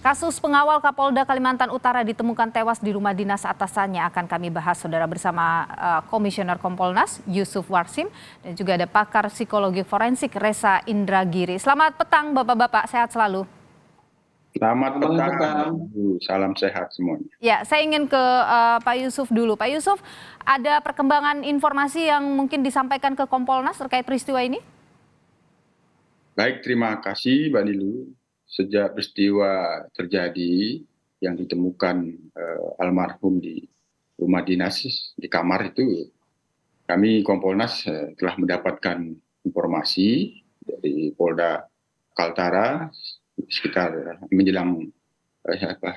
Kasus pengawal Kapolda Kalimantan Utara ditemukan tewas di rumah dinas atasannya akan kami bahas saudara bersama Komisioner Kompolnas Yusuf Warsim dan juga ada pakar psikologi forensik Reza Indragiri. Selamat petang Bapak-bapak, sehat selalu. Selamat petang, salam sehat semuanya. Ya, saya ingin ke Pak Yusuf dulu. Pak Yusuf, ada perkembangan informasi yang mungkin disampaikan ke Kompolnas terkait peristiwa ini? Baik, terima kasih Mbak Nilu. Sejak peristiwa terjadi yang ditemukan almarhum di rumah dinas di kamar itu, kami Kompolnas telah mendapatkan informasi dari Polda Kaltara sekitar menjelang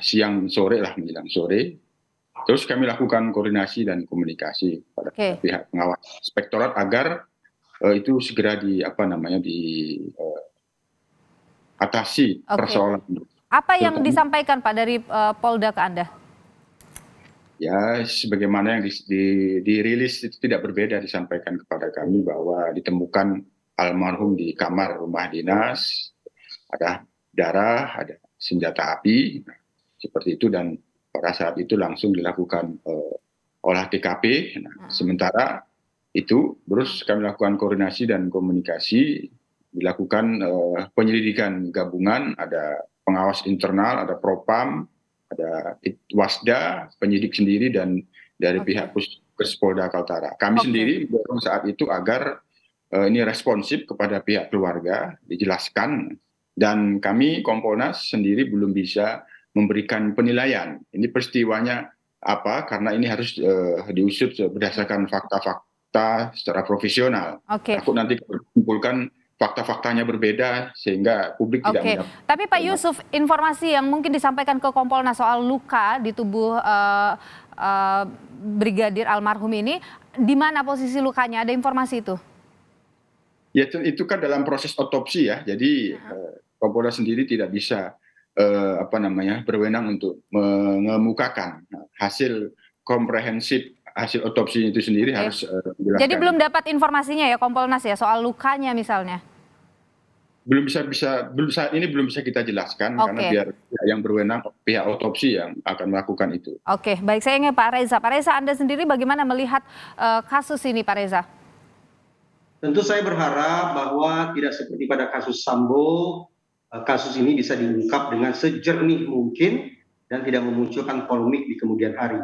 siang sore lah, menjelang sore. Terus kami lakukan koordinasi dan komunikasi pada pihak pengawas inspektorat agar itu segera atasi persoalan. Apa yang disampaikan Pak dari Polda ke Anda? Ya, sebagaimana yang dirilis itu tidak berbeda disampaikan kepada kami bahwa ditemukan almarhum di kamar rumah dinas, ada darah, ada senjata api, seperti itu, dan pada saat itu langsung dilakukan olah TKP. Sementara itu terus kami lakukan koordinasi dan komunikasi, dilakukan penyelidikan gabungan, ada pengawas internal, ada Propam, ada Wasda, penyidik sendiri, dan dari pihak Puskes Polda Kaltara. Kami sendiri mendorong saat itu agar ini responsif kepada pihak keluarga, dijelaskan, dan kami Kompolnas sendiri belum bisa memberikan penilaian. Ini peristiwanya apa, karena ini harus diusut berdasarkan fakta-fakta secara profesional. Takut nanti kumpulkan fakta-faktanya berbeda sehingga publik tidak mendapat. Tapi Pak Yusuf, informasi yang mungkin disampaikan ke Kompolnas soal luka di tubuh Brigadir almarhum ini, di mana posisi lukanya? Ada informasi itu? Ya, itu kan dalam proses otopsi ya. Jadi Kompolnas sendiri tidak bisa berwenang untuk mengemukakan hasil komprehensif hasil otopsi itu sendiri. Harus dijelaskan. Jadi belum dapat informasinya ya Kompolnas ya soal lukanya misalnya? Belum saat ini belum bisa kita jelaskan karena biar yang berwenang pihak otopsi yang akan melakukan itu. Baik, saya ingin Pak Reza. Pak Reza, Anda sendiri bagaimana melihat kasus ini, Pak Reza? Tentu saya berharap bahwa tidak seperti pada kasus Sambo, kasus ini bisa diungkap dengan sejernih mungkin dan tidak memunculkan polemik di kemudian hari.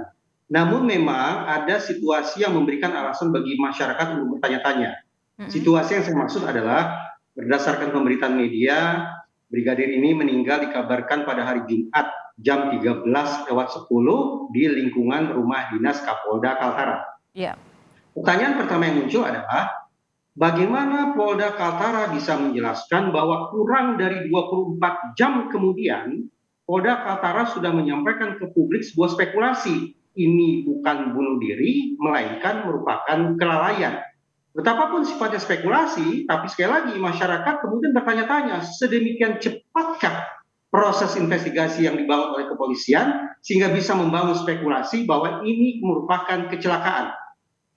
Namun memang ada situasi yang memberikan alasan bagi masyarakat untuk bertanya-tanya. Situasi yang saya maksud adalah berdasarkan pemberitaan media, Brigadir ini meninggal dikabarkan pada hari Jumat jam 13.10 di lingkungan rumah dinas Kapolda Kaltara. Pertanyaan pertama yang muncul adalah bagaimana Polda Kaltara bisa menjelaskan bahwa kurang dari 24 jam kemudian Polda Kaltara sudah menyampaikan ke publik sebuah spekulasi. Ini bukan bunuh diri, melainkan merupakan kelalaian. Betapapun sifatnya spekulasi, tapi sekali lagi masyarakat kemudian bertanya-tanya, sedemikian cepatkah proses investigasi yang dibangun oleh kepolisian sehingga bisa membangun spekulasi bahwa ini merupakan kecelakaan,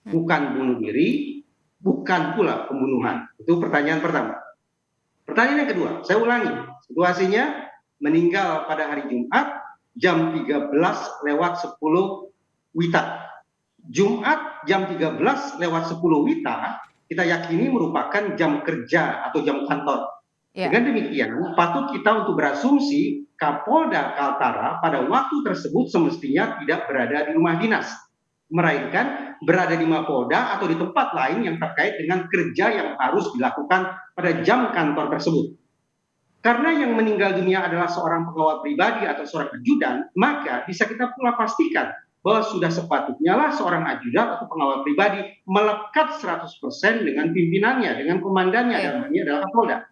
bukan bunuh diri, bukan pula pembunuhan. Itu pertanyaan pertama. Pertanyaan yang kedua, saya ulangi, situasinya meninggal pada hari Jumat jam 13.10 WITA. Jumat jam 13.10 WITA kita yakini merupakan jam kerja atau jam kantor. Dengan demikian patut kita untuk berasumsi Kapolda Kaltara pada waktu tersebut semestinya tidak berada di rumah dinas, melainkan berada di Mapolda atau di tempat lain yang terkait dengan kerja yang harus dilakukan pada jam kantor tersebut. Karena yang meninggal dunia adalah seorang pengawal pribadi atau seorang ajudan, maka bisa kita pula pastikan bahwa sudah sepatutnya lah seorang ajudan atau pengawal pribadi melekat 100% dengan pimpinannya, dengan komandannya, dan ini adalah Kapolda.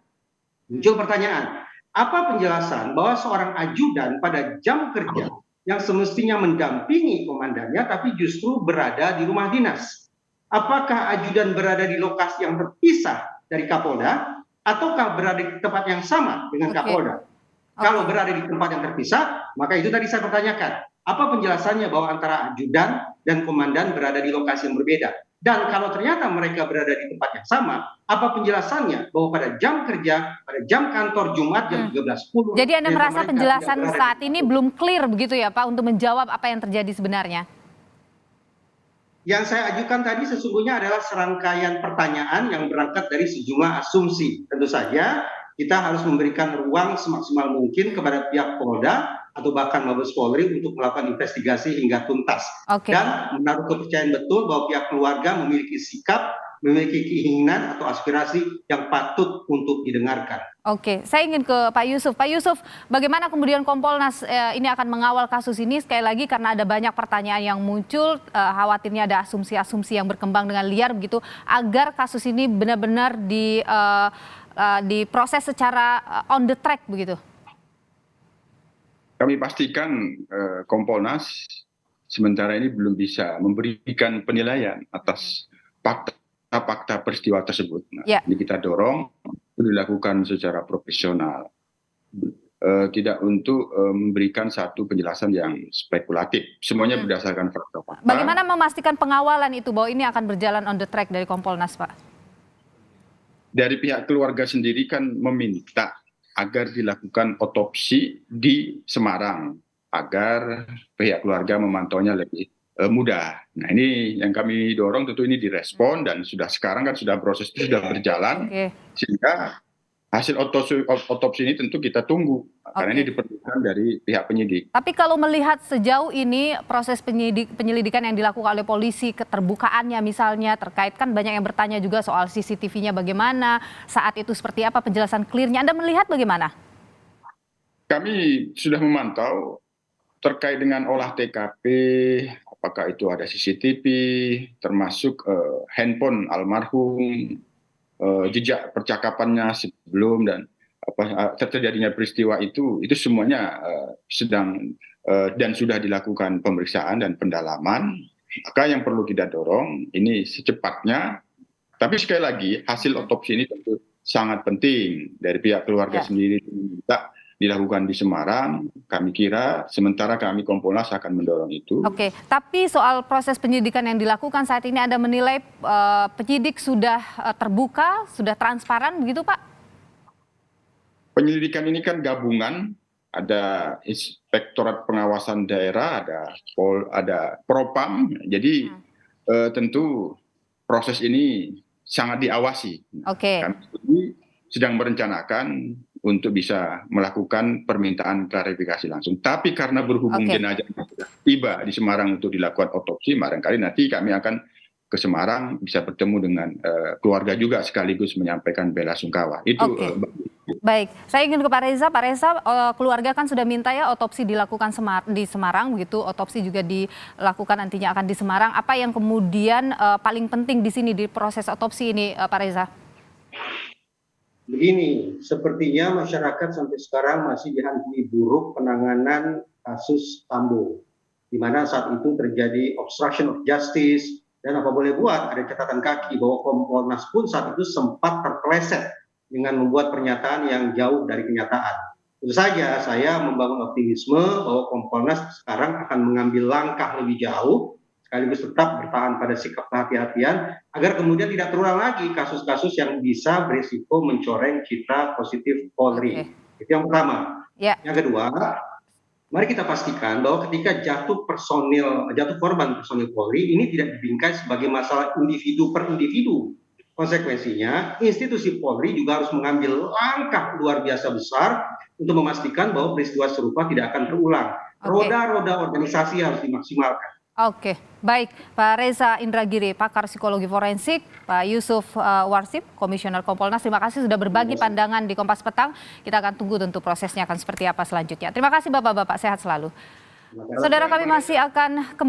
Muncul pertanyaan, apa penjelasan bahwa seorang ajudan pada jam kerja yang semestinya mendampingi komandannya tapi justru berada di rumah dinas? Apakah ajudan berada di lokasi yang terpisah dari Kapolda ataukah berada di tempat yang sama dengan Kapolda? Kalau berada di tempat yang terpisah, maka itu tadi saya pertanyakan, apa penjelasannya bahwa antara ajudan dan komandan berada di lokasi yang berbeda? Dan kalau ternyata mereka berada di tempat yang sama, apa penjelasannya bahwa pada jam kerja, pada jam kantor Jumat jam 13.10. Jadi Anda merasa penjelasan saat ini belum clear begitu ya Pak untuk menjawab apa yang terjadi sebenarnya? Yang saya ajukan tadi sesungguhnya adalah serangkaian pertanyaan yang berangkat dari sejumlah asumsi. Tentu saja kita harus memberikan ruang semaksimal mungkin kepada pihak Polda atau bahkan Mabes Polri untuk melakukan investigasi hingga tuntas. Dan menaruh kepercayaan betul bahwa pihak keluarga memiliki sikap, memiliki keinginan atau aspirasi yang patut untuk didengarkan. Oke, saya ingin ke Pak Yusuf. Pak Yusuf, bagaimana kemudian Kompolnas ini akan mengawal kasus ini? Sekali lagi karena ada banyak pertanyaan yang muncul, khawatirnya ada asumsi-asumsi yang berkembang dengan liar begitu, agar kasus ini benar-benar diproses secara on the track begitu. Kami pastikan Kompolnas sementara ini belum bisa memberikan penilaian atas fakta peristiwa tersebut. Nah, ini kita dorong itu dilakukan secara profesional, tidak untuk memberikan satu penjelasan yang spekulatif. Semuanya berdasarkan fakta-fakta. Bagaimana memastikan pengawalan itu bahwa ini akan berjalan on the track dari Kompolnas, Pak? Dari pihak keluarga sendiri kan meminta agar dilakukan otopsi di Semarang, agar pihak keluarga memantaunya lebih mudah. Nah, ini yang kami dorong, tentu ini direspon dan sekarang kan proses itu sudah berjalan, sehingga hasil otopsi ini tentu kita tunggu karena ini diperlukan dari pihak penyidik. Tapi kalau melihat sejauh ini proses penyelidikan yang dilakukan oleh polisi, keterbukaannya misalnya terkait kan banyak yang bertanya juga soal CCTV-nya bagaimana, saat itu seperti apa penjelasan clear-nya, Anda melihat bagaimana? Kami sudah memantau terkait dengan olah TKP, apakah itu ada CCTV, termasuk handphone almarhum, jejak percakapannya sebelum dan terjadinya peristiwa itu semuanya sedang dan sudah dilakukan pemeriksaan dan pendalaman. Maka yang perlu kita dorong ini secepatnya. Tapi sekali lagi hasil otopsi ini tentu sangat penting dari pihak keluarga sendiri minta dilakukan di Semarang. Kami kira sementara kami Kompolnas akan mendorong itu. Oke, tapi soal proses penyidikan yang dilakukan saat ini Anda menilai penyidik sudah terbuka, sudah transparan begitu Pak? Penyelidikan ini kan gabungan, ada Inspektorat Pengawasan Daerah, ada Propam, jadi tentu proses ini sangat diawasi. Kami sedang merencanakan untuk bisa melakukan permintaan klarifikasi langsung. Tapi karena berhubung jenazah tiba di Semarang untuk dilakukan otopsi, barangkali nanti kami akan ke Semarang bisa bertemu dengan keluarga juga sekaligus menyampaikan bela sungkawa. Itu baik. Saya ingin ke Pak Reza. Pak Reza, keluarga kan sudah minta ya otopsi dilakukan di Semarang begitu. Otopsi juga dilakukan nantinya akan di Semarang. Apa yang kemudian paling penting di sini di proses otopsi ini, Pak Reza? Begini, sepertinya masyarakat sampai sekarang masih dihantui buruk penanganan kasus Sambo, di mana saat itu terjadi obstruction of justice, dan apa boleh buat, ada catatan kaki bahwa Kompolnas pun saat itu sempat terpeleset dengan membuat pernyataan yang jauh dari kenyataan. Tentu saja saya membangun optimisme bahwa Kompolnas sekarang akan mengambil langkah lebih jauh, sekaligus tetap bertahan pada sikap kehati-hatian agar kemudian tidak terulang lagi kasus-kasus yang bisa berisiko mencoreng citra positif Polri. Itu yang pertama. Yang kedua, mari kita pastikan bahwa ketika jatuh korban personil Polri ini tidak dibingkai sebagai masalah individu per individu. Konsekuensinya, institusi Polri juga harus mengambil langkah luar biasa besar untuk memastikan bahwa peristiwa serupa tidak akan terulang. Roda-roda organisasi harus dimaksimalkan. Oke, baik Pak Reza Indragiri, pakar psikologi forensik, Pak Yusuf Warsim, Komisioner Kompolnas, terima kasih sudah berbagi pandangan di Kompas Petang. Kita akan tunggu tentu prosesnya akan seperti apa selanjutnya. Terima kasih Bapak-Bapak, sehat selalu. Saudara, kami masih akan kembali.